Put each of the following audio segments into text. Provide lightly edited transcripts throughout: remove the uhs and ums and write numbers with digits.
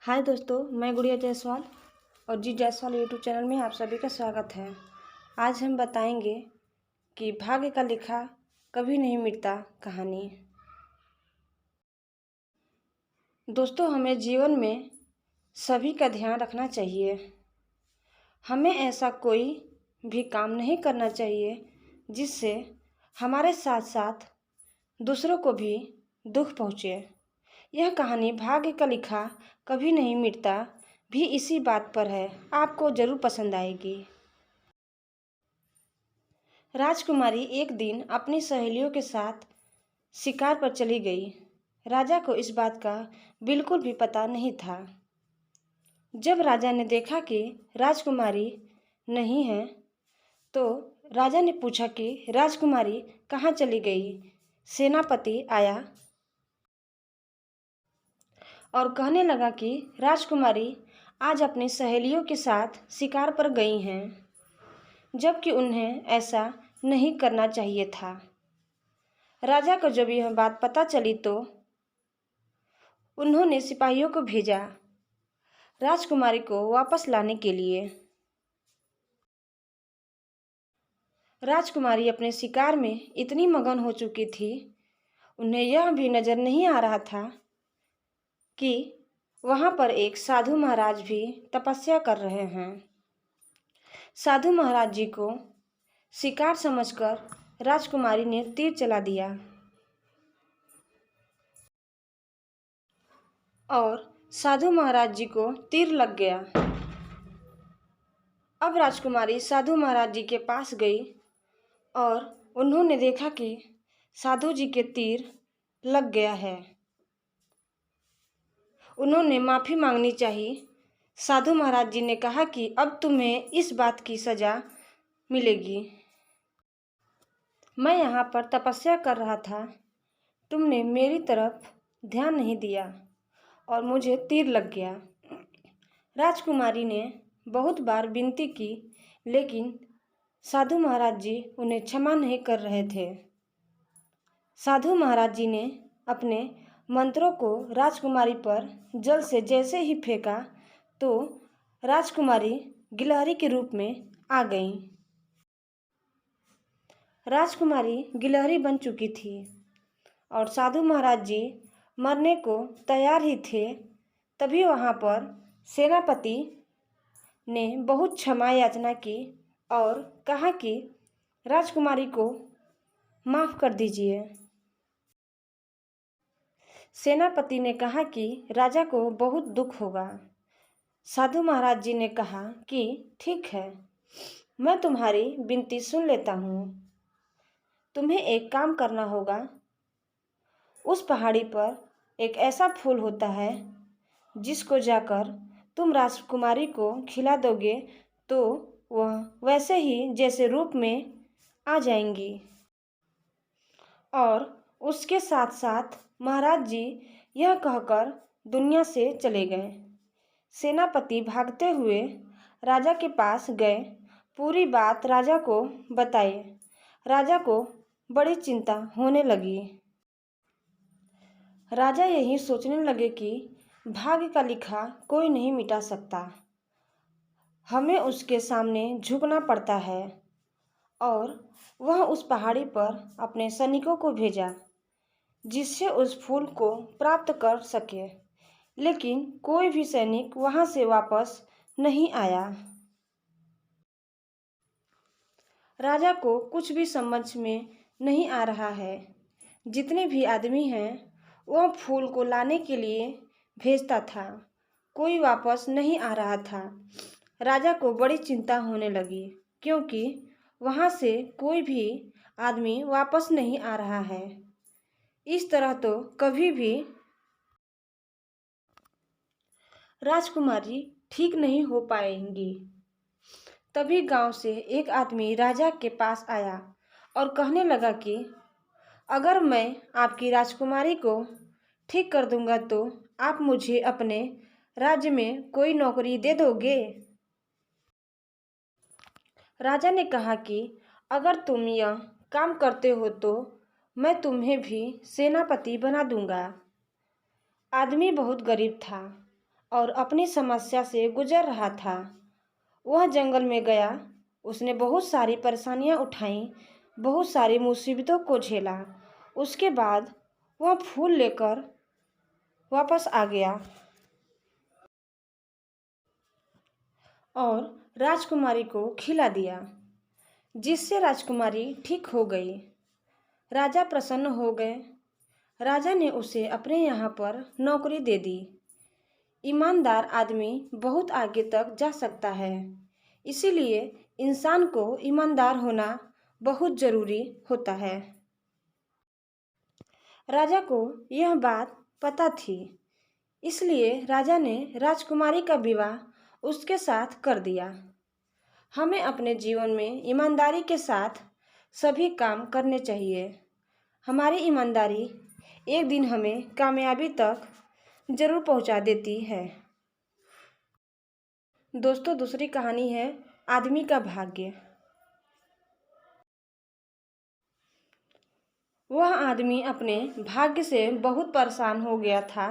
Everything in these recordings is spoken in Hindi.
हाय दोस्तों, मैं गुड़िया जायसवाल और जी जायसवाल यूट्यूब चैनल में आप सभी का स्वागत है। आज हम बताएंगे कि भाग्य का लिखा कभी नहीं मिटता कहानी। दोस्तों, हमें जीवन में सभी का ध्यान रखना चाहिए। हमें ऐसा कोई भी काम नहीं करना चाहिए जिससे हमारे साथ साथ दूसरों को भी दुख पहुँचे। यह कहानी भाग्य का लिखा कभी नहीं मिटता भी इसी बात पर है। आपको जरूर पसंद आएगी। राजकुमारी एक दिन अपनी सहेलियों के साथ शिकार पर चली गई। राजा को इस बात का बिल्कुल भी पता नहीं था। जब राजा ने देखा कि राजकुमारी नहीं है तो राजा ने पूछा कि राजकुमारी कहाँ चली गई। सेनापति आया और कहने लगा कि राजकुमारी आज अपनी सहेलियों के साथ शिकार पर गई हैं, जबकि उन्हें ऐसा नहीं करना चाहिए था। राजा को जब यह बात पता चली तो उन्होंने सिपाहियों को भेजा राजकुमारी को वापस लाने के लिए। राजकुमारी अपने शिकार में इतनी मगन हो चुकी थी, उन्हें यह भी नजर नहीं आ रहा था कि वहां पर एक साधु महाराज भी तपस्या कर रहे हैं। साधु महाराज जी को शिकार समझकर राजकुमारी ने तीर चला दिया और साधु महाराज जी को तीर लग गया। अब राजकुमारी साधु महाराज जी के पास गई और उन्होंने देखा कि साधु जी के तीर लग गया है। उन्होंने माफ़ी मांगनी चाहिए। साधु महाराज जी ने कहा कि अब तुम्हें इस बात की सज़ा मिलेगी। मैं यहाँ पर तपस्या कर रहा था, तुमने मेरी तरफ ध्यान नहीं दिया और मुझे तीर लग गया। राजकुमारी ने बहुत बार विनती की, लेकिन साधु महाराज जी उन्हें क्षमा नहीं कर रहे थे। साधु महाराज जी ने अपने मंत्रों को राजकुमारी पर जल से जैसे ही फेंका तो राजकुमारी गिलहरी के रूप में आ गई। राजकुमारी गिलहरी बन चुकी थी और साधु महाराज जी मरने को तैयार ही थे। तभी वहाँ पर सेनापति ने बहुत क्षमा याचना की और कहा कि राजकुमारी को माफ़ कर दीजिए। सेनापति ने कहा कि राजा को बहुत दुख होगा। साधु महाराज जी ने कहा कि ठीक है, मैं तुम्हारी विनती सुन लेता हूँ। तुम्हें एक काम करना होगा। उस पहाड़ी पर एक ऐसा फूल होता है जिसको जाकर तुम राजकुमारी को खिला दोगे तो वह वैसे ही जैसे रूप में आ जाएंगी। और उसके साथ साथ महाराज जी यह कहकर दुनिया से चले गए। सेनापति भागते हुए राजा के पास गए, पूरी बात राजा को बताई। राजा को बड़ी चिंता होने लगी। राजा यही सोचने लगे कि भाग्य का लिखा कोई नहीं मिटा सकता, हमें उसके सामने झुकना पड़ता है। और वह उस पहाड़ी पर अपने सैनिकों को भेजा जिससे उस फूल को प्राप्त कर सके, लेकिन कोई भी सैनिक वहां से वापस नहीं आया। राजा को कुछ भी समझ में नहीं आ रहा है। जितने भी आदमी हैं वह फूल को लाने के लिए भेजता था, कोई वापस नहीं आ रहा था। राजा को बड़ी चिंता होने लगी क्योंकि वहां से कोई भी आदमी वापस नहीं आ रहा है। इस तरह तो कभी भी राजकुमारी ठीक नहीं हो पाएंगी। तभी गांव से एक आदमी राजा के पास आया और कहने लगा कि अगर मैं आपकी राजकुमारी को ठीक कर दूंगा तो आप मुझे अपने राज्य में कोई नौकरी दे दोगे। राजा ने कहा कि अगर तुम यह काम करते हो तो मैं तुम्हें भी सेनापति बना दूंगा। आदमी बहुत गरीब था और अपनी समस्या से गुजर रहा था। वह जंगल में गया, उसने बहुत सारी परेशानियां उठाईं, बहुत सारी मुसीबतों को झेला। उसके बाद वह फूल लेकर वापस आ गया और राजकुमारी को खिला दिया, जिससे राजकुमारी ठीक हो गई। राजा प्रसन्न हो गए। राजा ने उसे अपने यहाँ पर नौकरी दे दी। ईमानदार आदमी बहुत आगे तक जा सकता है, इसीलिए इंसान को ईमानदार होना बहुत ज़रूरी होता है। राजा को यह बात पता थी, इसलिए राजा ने राजकुमारी का विवाह उसके साथ कर दिया। हमें अपने जीवन में ईमानदारी के साथ सभी काम करने चाहिए। हमारी ईमानदारी एक दिन हमें कामयाबी तक ज़रूर पहुंचा देती है। दोस्तों, दूसरी कहानी है आदमी का भाग्य। वह आदमी अपने भाग्य से बहुत परेशान हो गया था,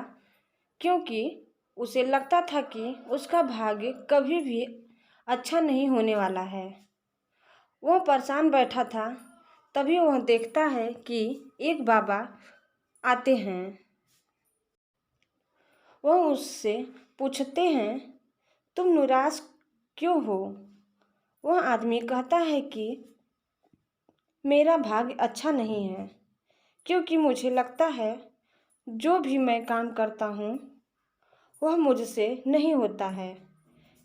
क्योंकि उसे लगता था कि उसका भाग्य कभी भी अच्छा नहीं होने वाला है। वह परेशान बैठा था, तभी वह देखता है कि एक बाबा आते हैं। वह उससे पूछते हैं, तुम निराश क्यों हो? वह आदमी कहता है कि मेरा भाग्य अच्छा नहीं है, क्योंकि मुझे लगता है जो भी मैं काम करता हूँ वह मुझसे नहीं होता है।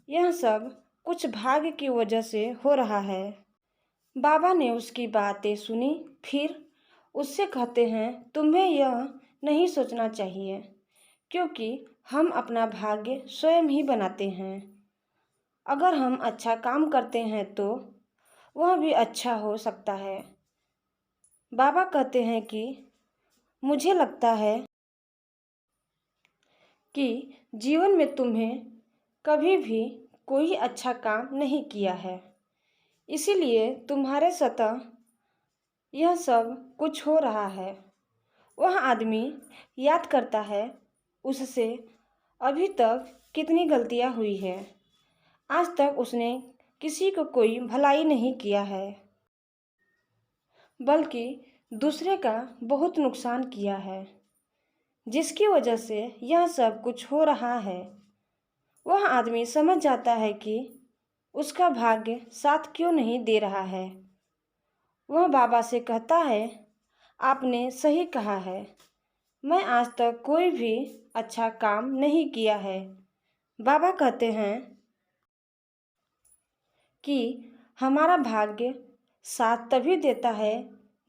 यह सब कुछ भाग्य की वजह से हो रहा है। बाबा ने उसकी बातें सुनी, फिर उससे कहते हैं, तुम्हें यह नहीं सोचना चाहिए, क्योंकि हम अपना भाग्य स्वयं ही बनाते हैं। अगर हम अच्छा काम करते हैं तो वह भी अच्छा हो सकता है। बाबा कहते हैं कि मुझे लगता है कि जीवन में तुम्हें कभी भी कोई अच्छा काम नहीं किया है, इसीलिए तुम्हारे सतह यह सब कुछ हो रहा है। वह आदमी याद करता है उससे अभी तक कितनी गलतियां हुई है। आज तक उसने किसी को कोई भलाई नहीं किया है, बल्कि दूसरे का बहुत नुकसान किया है, जिसकी वजह से यह सब कुछ हो रहा है। वह आदमी समझ जाता है कि उसका भाग्य साथ क्यों नहीं दे रहा है। वह बाबा से कहता है, आपने सही कहा है, मैं आज तक कोई भी अच्छा काम नहीं किया है। बाबा कहते हैं कि हमारा भाग्य साथ तभी देता है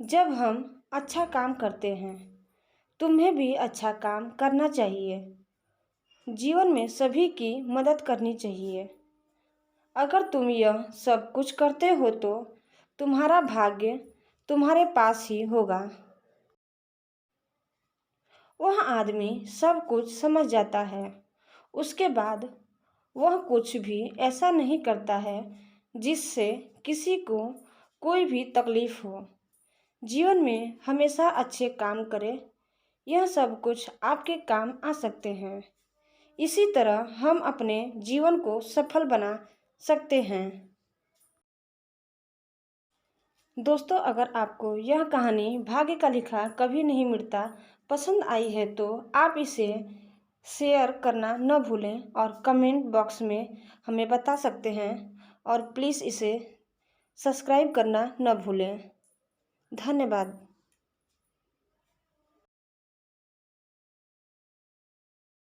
जब हम अच्छा काम करते हैं। तुम्हें भी अच्छा काम करना चाहिए। जीवन में सभी की मदद करनी चाहिए। अगर तुम यह सब कुछ करते हो तो तुम्हारा भाग्य तुम्हारे पास ही होगा। वह आदमी सब कुछ समझ जाता है। उसके बाद वह कुछ भी ऐसा नहीं करता है जिससे किसी को कोई भी तकलीफ हो। जीवन में हमेशा अच्छे काम करें, यह सब कुछ आपके काम आ सकते हैं। इसी तरह हम अपने जीवन को सफल बना सकते हैं। दोस्तों, अगर आपको यह कहानी भाग्य का लिखा कभी नहीं मिटता पसंद आई है तो आप इसे शेयर करना न भूलें और कमेंट बॉक्स में हमें बता सकते हैं, और प्लीज़ इसे सब्सक्राइब करना न भूलें। धन्यवाद।